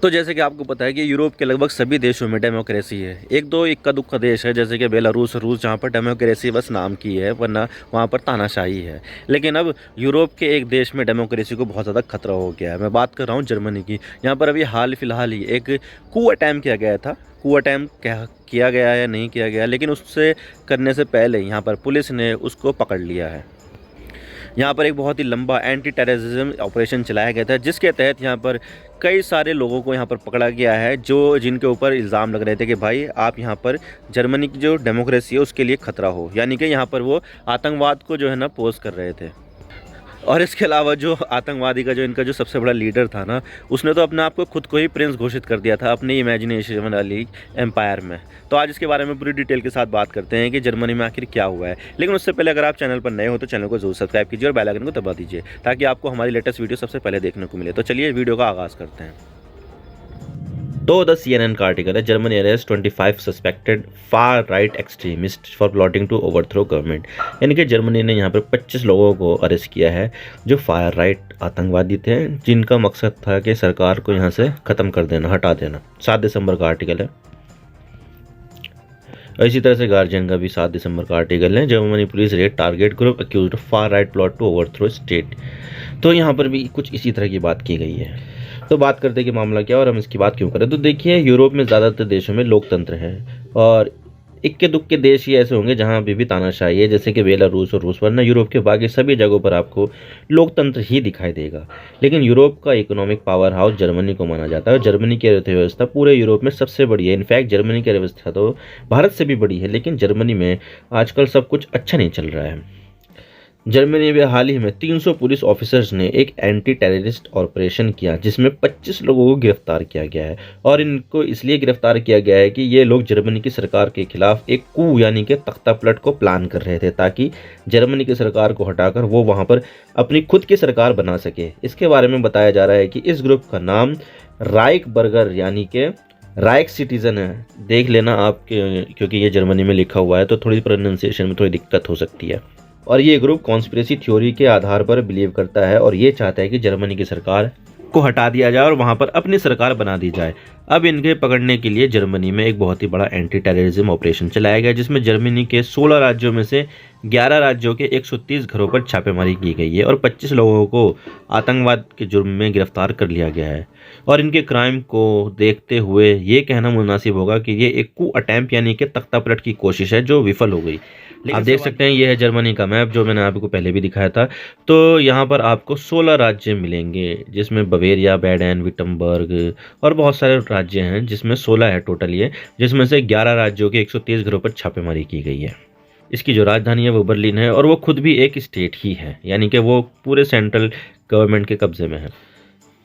तो जैसे कि आपको पता है कि यूरोप के लगभग सभी देशों में डेमोक्रेसी है। एक दो इक्का दुक्का देश है जैसे कि बेलारूस रूस जहाँ पर डेमोक्रेसी बस नाम की है, वरना वहाँ पर तानाशाही है। लेकिन अब यूरोप के एक देश में डेमोक्रेसी को बहुत ज़्यादा खतरा हो गया है। मैं बात कर रहा हूँ जर्मनी की। यहाँ पर अभी हाल फिलहाल ही एक कू अटैम्प्ट किया गया था। कू अटैम्प्ट किया गया या नहीं किया गया, लेकिन उससे करने से पहले यहाँ पर पुलिस ने उसको पकड़ लिया है। यहाँ पर एक बहुत ही लंबा एंटी टेररिज्म ऑपरेशन चलाया गया था, जिसके तहत यहाँ पर कई सारे लोगों को यहाँ पर पकड़ा गया है, जो जिनके ऊपर इल्ज़ाम लग रहे थे कि भाई आप यहाँ पर जर्मनी की जो डेमोक्रेसी है उसके लिए खतरा हो, यानी कि यहाँ पर वो आतंकवाद को जो है ना पोस्ट कर रहे थे। और इसके अलावा जो आतंकवादी का जो इनका जो सबसे बड़ा लीडर था ना, उसने तो अपने आप को खुद को ही प्रिंस घोषित कर दिया था अपनी इमेजिनेशन वाली एम्पायर में। तो आज इसके बारे में पूरी डिटेल के साथ बात करते हैं कि जर्मनी में आखिर क्या हुआ है। लेकिन उससे पहले अगर आप चैनल पर नए हो तो चैनल को जरूर सब्सक्राइब कीजिए और बेल आइकन को दबा दीजिए, ताकि आपको हमारी लेटेस्ट वीडियो सबसे पहले देखने को मिले। तो चलिए वीडियो का आगाज़ करते हैं। तो द CNN का आर्टिकल है, Germany arrest 25 suspected far right extremist for plotting to overthrow government. यानी कि जर्मनी ने यहाँ पर 25 लोगों को अरेस्ट किया है जो फार राइट आतंकवादी थे, जिनका मकसद था कि सरकार को यहाँ से ख़त्म कर देना, हटा देना। 7 दिसंबर का आर्टिकल है। इसी तरह से गार्जियन का भी 7 दिसंबर का आर्टिकल है, Germany police raid target group accused of far right plot to overthrow state. तो यहाँ पर भी कुछ इसी तरह की बात की गई है। तो बात करते हैं कि मामला क्या और हम इसकी बात क्यों करें। तो देखिए, यूरोप में ज़्यादातर देशों में लोकतंत्र है और इक्के दुक्के देश ही ऐसे होंगे जहाँ अभी भी तानाशाही है, जैसे कि बेलारूस और रूस, वरना यूरोप के बाकी सभी जगहों पर आपको लोकतंत्र ही दिखाई देगा। लेकिन यूरोप का इकोनॉमिक पावर हाउस जर्मनी को माना जाता है और जर्मनी की अर्थव्यवस्था पूरे यूरोप में सबसे बड़ी है। इनफैक्ट जर्मनी की अर्थव्यवस्था तो भारत से भी बड़ी है, लेकिन जर्मनी में आजकल सब कुछ अच्छा नहीं चल रहा है। जर्मनी में हाल ही में 300 पुलिस ऑफिसर्स ने एक एंटी टेररिस्ट ऑपरेशन किया, जिसमें 25 लोगों को गिरफ्तार किया गया है। और इनको इसलिए गिरफ्तार किया गया है कि ये लोग जर्मनी की सरकार के खिलाफ एक कू यानी कि तख्तापलट को प्लान कर रहे थे, ताकि जर्मनी की सरकार को हटाकर वो वहाँ पर अपनी खुद की सरकार बना सके। इसके बारे में बताया जा रहा है कि इस ग्रुप का नाम राइक बर्गर यानी कि राइक सिटीज़न है। देख लेना आप, क्योंकि ये जर्मनी में लिखा हुआ है तो थोड़ी प्रोनाउंसिएशन में थोड़ी दिक्कत हो सकती है। और ये ग्रुप कॉन्स्पिरेसी थ्योरी के आधार पर बिलीव करता है और ये चाहता है कि जर्मनी की सरकार को हटा दिया जाए और वहाँ पर अपनी सरकार बना दी जाए। अब इनके पकड़ने के लिए जर्मनी में एक बहुत ही बड़ा एंटी टेररिज्म ऑपरेशन चलाया गया, जिसमें जर्मनी के 16 राज्यों में से 11 राज्यों के 130 घरों पर छापेमारी की गई है और 25 लोगों को आतंकवाद के जुर्म में गिरफ्तार कर लिया गया है। और इनके क्राइम को देखते हुए ये कहना मुनासिब होगा कि ये एक कू अटैम्प्ट यानी कि तख्तापलट की कोशिश है जो विफल हो गई। आप देख सकते हैं, ये है जर्मनी का मैप जो मैंने आपको पहले भी दिखाया था। तो यहाँ पर आपको 16 राज्य मिलेंगे, जिसमें बवेरिया, बैडन, विटमबर्ग और बहुत सारे राज्य हैं, जिसमें 16 है टोटल ये, जिसमें से 11 राज्यों के 130 घरों पर छापेमारी की गई है। इसकी जो राजधानी है वो बर्लिन है और वो खुद भी एक स्टेट ही है, यानी कि वो पूरे सेंट्रल गवर्नमेंट के कब्जे में है।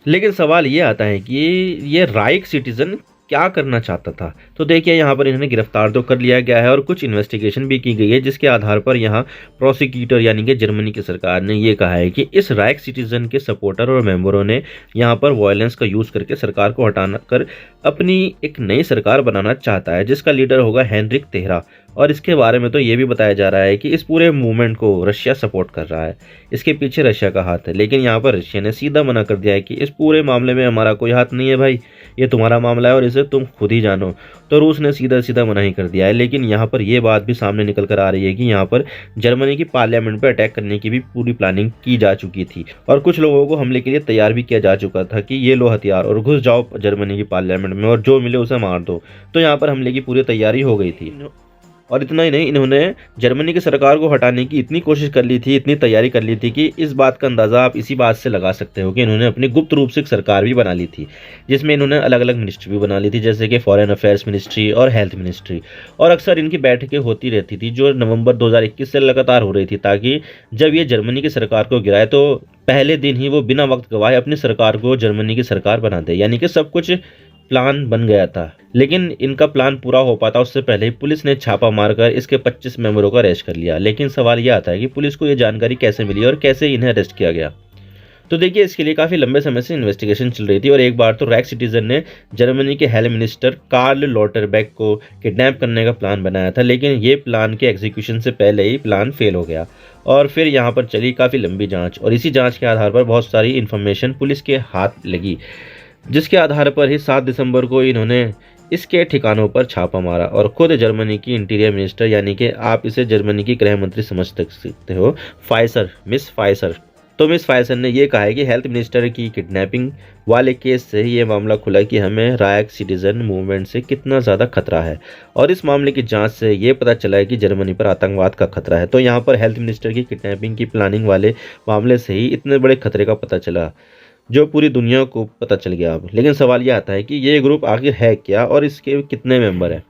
लेकिन सवाल ये आता है कि ये राइक सिटीज़न क्या करना चाहता था। तो देखिए, यहाँ पर इन्हें गिरफ्तार तो कर लिया गया है और कुछ इन्वेस्टिगेशन भी की गई है, जिसके आधार पर यहाँ प्रोसिक्यूटर यानी कि जर्मनी की सरकार ने ये कहा है कि इस राइक सिटीज़न के सपोर्टर और मेंबरों ने यहाँ पर वायलेंस का यूज़ करके सरकार को हटाना कर अपनी एक नई सरकार बनाना चाहता है, जिसका लीडर होगा हेनरिक तेहरा। और इसके बारे में तो ये भी बताया जा रहा है कि इस पूरे मूवमेंट को रशिया सपोर्ट कर रहा है, इसके पीछे रशिया का हाथ है। लेकिन यहाँ पर रशिया ने सीधा मना कर दिया है कि इस पूरे मामले में हमारा कोई हाथ नहीं है भाई, ये तुम्हारा मामला है और इसे तुम खुद ही जानो। तो रूस ने सीधा सीधा मना ही कर दिया है। लेकिन यहाँ पर यह बात भी सामने निकल कर आ रही है कि यहाँ पर जर्मनी की पार्लियामेंट पर अटैक करने की भी पूरी प्लानिंग की जा चुकी थी और कुछ लोगों को हमले के लिए तैयार भी किया जा चुका था कि ये लो हथियार और घुस जाओ जर्मनी की पार्लियामेंट में और जो मिले उसे मार दो। तो यहाँ पर हमले की पूरी तैयारी हो गई थी। और इतना ही नहीं, इन्होंने जर्मनी की सरकार को हटाने की इतनी कोशिश कर ली थी, इतनी तैयारी कर ली थी कि इस बात का अंदाज़ा आप इसी बात से लगा सकते हो कि इन्होंने अपनी गुप्त रूप से एक सरकार भी बना ली थी, जिसमें इन्होंने अलग अलग मिनिस्ट्री भी बना ली थी, जैसे कि फॉरेन अफेयर्स मिनिस्ट्री और हेल्थ मिनिस्ट्री। और अक्सर इनकी बैठकें होती रहती थी जो नवंबर 2021 से लगातार हो रही थी, ताकि जब ये जर्मनी की सरकार को गिराए तो पहले दिन ही वो बिना वक्त गवाए अपनी सरकार को जर्मनी की सरकार बना दे। यानी कि सब कुछ प्लान बन गया था। लेकिन इनका प्लान पूरा हो पाता उससे पहले ही पुलिस ने छापा मारकर इसके 25 मेंबरों को अरेस्ट कर लिया। लेकिन सवाल यह आता है कि पुलिस को यह जानकारी कैसे मिली और कैसे इन्हें अरेस्ट किया गया। तो देखिए, इसके लिए काफ़ी लंबे समय से इन्वेस्टिगेशन चल रही थी और एक बार तो रैक सिटीजन ने जर्मनी के हेल्थ मिनिस्टर कार्ल लॉटरबेक को किडनैप करने का प्लान बनाया था, लेकिन ये प्लान के एग्जीक्यूशन से पहले ही प्लान फेल हो गया। और फिर यहाँ पर चली काफ़ी लंबी जांच और इसी जांच के आधार पर बहुत सारी इन्फॉर्मेशन पुलिस के हाथ लगी। जिसके आधार पर ही 7 दिसंबर को इन्होंने इसके ठिकानों पर छापा मारा और खुद जर्मनी की इंटीरियर मिनिस्टर, यानी कि आप इसे जर्मनी की गृह मंत्री समझ सकते हो, फाइसर, मिस फाइसर। तो मिस फाइसर ने यह कहा है कि हेल्थ मिनिस्टर की किडनैपिंग वाले केस से ही ये मामला खुला कि हमें राइट सिटीजन मूवमेंट से कितना ज़्यादा खतरा है, और इस मामले की जांच से ये पता चला है कि जर्मनी पर आतंकवाद का खतरा है। तो यहाँ पर हेल्थ मिनिस्टर की किडनैपिंग की प्लानिंग वाले मामले से ही इतने बड़े खतरे का पता चला, जो पूरी दुनिया को पता चल गया अब। लेकिन सवाल यह आता है कि ये ग्रुप आखिर है क्या और इसके कितने मेंबर हैं।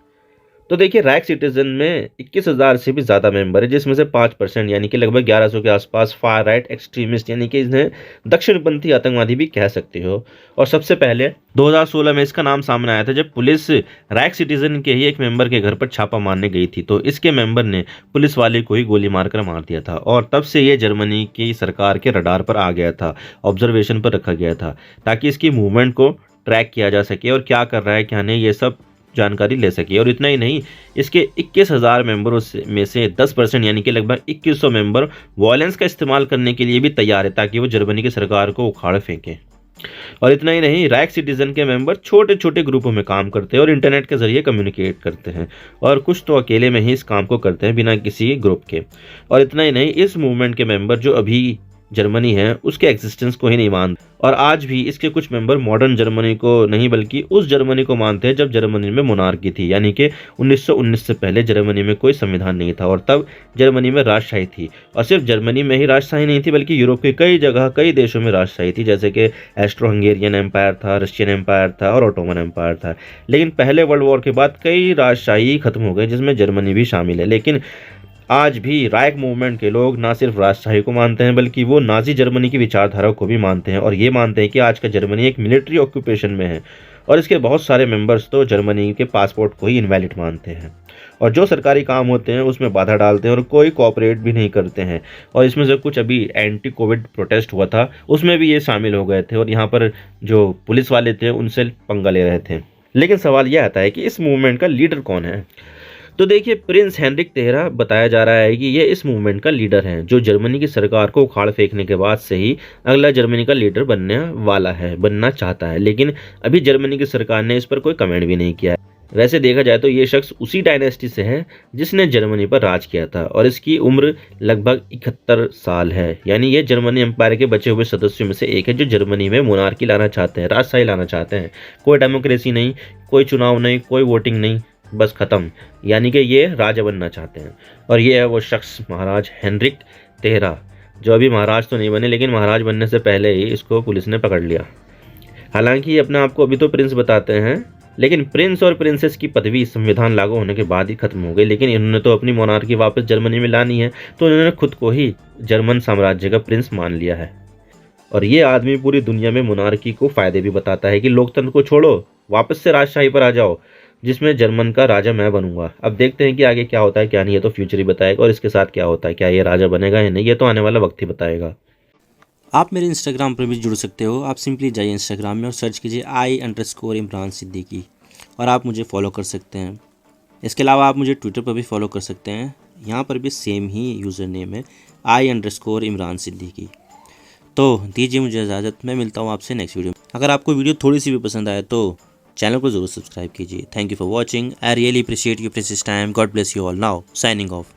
तो देखिए, रैक सिटीजन में 21,000 से भी ज़्यादा मेंबर है, जिसमें से 5% यानी कि लगभग 1100 के आसपास फार राइट एक्सट्रीमिस्ट, यानी कि इन्हें दक्षिणपंथी आतंकवादी भी कह सकते हो। और सबसे पहले 2016 में इसका नाम सामने आया था, जब पुलिस रैक सिटीजन के ही एक मेंबर के घर पर छापा मारने गई थी। तो इसके मेंबर ने पुलिस वाले को ही गोली मारकर मार दिया था, और तब से ये जर्मनी की सरकार के रडार पर आ गया था, ऑब्जर्वेशन पर रखा गया था, ताकि इसकी मूवमेंट को ट्रैक किया जा सके और क्या कर रहा है क्या नहीं, ये सब जानकारी ले सके। और इतना ही नहीं, इसके 21,000 मेंबरों में से 10% यानी कि लगभग 2100 मेंबर वायलेंस का इस्तेमाल करने के लिए भी तैयार है, ताकि वो जर्मनी की सरकार को उखाड़ फेंकें। और इतना ही नहीं, रैक सिटीजन के मेंबर छोटे छोटे ग्रुपों में काम करते हैं और इंटरनेट के जरिए कम्युनिकेट करते हैं, और कुछ तो अकेले में ही इस काम को करते हैं बिना किसी ग्रुप के। और इतना ही नहीं, इस मूवमेंट के मेंबर जो अभी जर्मनी है उसके एग्जिस्टेंस को ही नहीं मानते, और आज भी इसके कुछ मेंबर मॉडर्न जर्मनी को नहीं बल्कि उस जर्मनी को मानते हैं जब जर्मनी में मोनार्की थी, यानी कि 1919 से पहले जर्मनी में कोई संविधान नहीं था, और तब जर्मनी में राजशाही थी। और सिर्फ जर्मनी में ही राजशाही नहीं थी, बल्कि यूरोप के कई जगह कई देशों में राजशाही थी, जैसे कि एस्ट्रो हंगेरियन एम्पायर था, रशियन एम्पायर था और ऑटोमन एम्पायर था। लेकिन पहले वर्ल्ड वॉर के बाद कई राजशाही खत्म हो गए, जिसमें जर्मनी भी शामिल है। लेकिन आज भी राइक मूवमेंट के लोग ना सिर्फ राजशाही को मानते हैं, बल्कि वो नाजी जर्मनी की विचारधारा को भी मानते हैं, और ये मानते हैं कि आज का जर्मनी एक मिलिट्री ऑक्यूपेशन में है। और इसके बहुत सारे मेंबर्स तो जर्मनी के पासपोर्ट को ही इनवैलिड मानते हैं, और जो सरकारी काम होते हैं उसमें बाधा डालते हैं और कोई कोऑपरेट भी नहीं करते हैं। और इसमें से कुछ अभी एंटी कोविड प्रोटेस्ट हुआ था, उसमें भी ये शामिल हो गए थे, और यहाँ पर जो पुलिस वाले थे उनसे पंगा ले रहे थे। लेकिन सवाल यह आता है कि इस मूवमेंट का लीडर कौन है। तो देखिए, प्रिंस हेनरिक तेहरा बताया जा रहा है कि ये इस मूवमेंट का लीडर है, जो जर्मनी की सरकार को उखाड़ फेंकने के बाद से ही अगला जर्मनी का लीडर बनने वाला है, बनना चाहता है। लेकिन अभी जर्मनी की सरकार ने इस पर कोई कमेंट भी नहीं किया है। वैसे देखा जाए तो ये शख्स उसी डायनेस्टी से है जिसने जर्मनी पर राज किया था, और इसकी उम्र लगभग 71 साल है। यानी ये जर्मनी एम्पायर के बचे हुए सदस्यों में से एक है, जो जर्मनी में मोनार्की लाना चाहते हैं, राजशाही लाना चाहते हैं। कोई डेमोक्रेसी नहीं, कोई चुनाव नहीं, कोई वोटिंग नहीं, बस खत्म। यानी कि ये राजा बनना चाहते हैं। और ये है वो शख्स, महाराज हेनरिक तेहरा, जो अभी महाराज तो नहीं बने, लेकिन महाराज बनने से पहले ही इसको पुलिस ने पकड़ लिया। हालांकि अपने आप को अभी तो प्रिंस बताते हैं, लेकिन प्रिंस और प्रिंसेस की पदवी संविधान लागू होने के बाद ही खत्म हो गई। लेकिन इन्होंने तो अपनी मोनार्की वापस जर्मनी में लानी है, तो इन्होंने खुद को ही जर्मन साम्राज्य का प्रिंस मान लिया है। और ये आदमी पूरी दुनिया में मोनार्की को फायदे भी बताता है कि लोकतंत्र को छोड़ो, वापस से राजशाही पर आ जाओ, जिसमें जर्मन का राजा मैं बनूंगा। अब देखते हैं कि आगे क्या होता है क्या नहीं, है तो फ्यूचर ही बताएगा, और इसके साथ क्या होता है, क्या ये राजा बनेगा या नहीं, ये तो आने वाला वक्त ही बताएगा। आप मेरे इंस्टाग्राम पर भी जुड़ सकते हो। आप सिंपली जाइए इंस्टाग्राम में और सर्च कीजिए I_इमरान सिद्दीकी, और आप मुझे फॉलो कर सकते हैं। इसके अलावा आप मुझे ट्विटर पर भी फॉलो कर सकते हैं, यहाँ पर भी सेम ही यूज़र नेम है I_इमरान सिद्दीकी। तो दीजिए मुझे इजाज़त, मैं मिलता हूँ आपसे नेक्स्ट वीडियो में। अगर आपको वीडियो थोड़ी सी भी पसंद आए तो चैनल को ज़रूर सब्सक्राइब कीजिए। Thank you for watching. I really appreciate your precious time. God bless you all. Now signing off.